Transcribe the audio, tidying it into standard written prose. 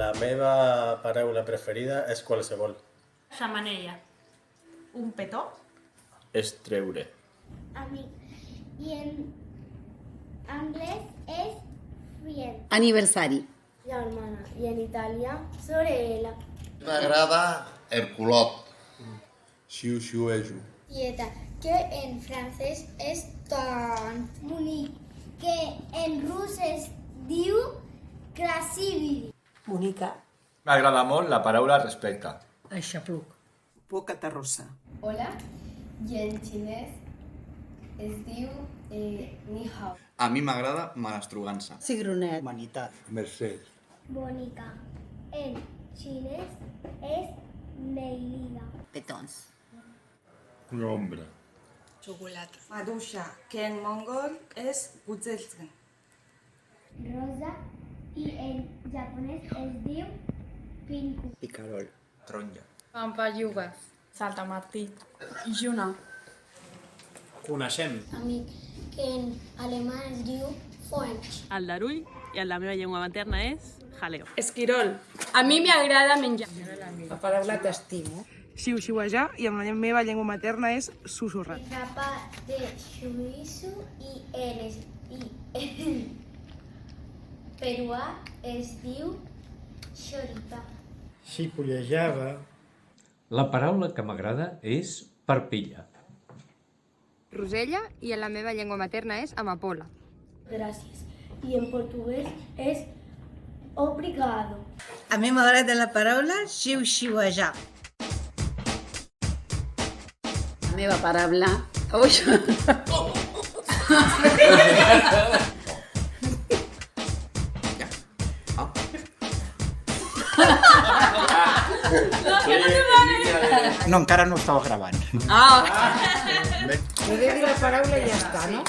La meva paraula preferida és qualsevol. Xemeneia. Un petó. És treure. Amic. I en anglès és friend. Aniversari. Germana. I en italià, sorella. M'agrada el culot. Xiu-xiuejo. Tieta, que en francès és tant. Monique, que en rus es diu krasiviri. Bonica. M'agrada molt la paraula respecte. Aixapluc. Poca terrossa. Hola. I en xinès es diu ni hao. A mi m'agrada malastrugança. Cigronet. Humanitat. Mercè. Bonica. En xinès és meilida. Petons. Una ombra. Xocolata. Maduixa, que en mongol és gutzelsen. Rosa. I en japonès es diu pinku. Picarol. Taronja. Pampallugues. Saltamartí. Juna. Coneixem. Amic, que en alemany es diu Freund. El darull i en la meva llengua materna és jaleo. Esquirol. A mi m'agrada menjar. La paraula t'estimo. Xiu-xiuejar i en la meva llengua materna és susurrar. Capa de xuizo i en peruà es diu xorita. Xipollejava. La paraula que m'agrada és parpilla. Rosella i en la meva llengua materna és amapola. Gràcies. I en portuguès és obrigado. A mi m'agrada la paraula xiu-xiuejar. La meva paraula... Ui! No, encara no estava gravant. He de dir la paraula i ja està, no?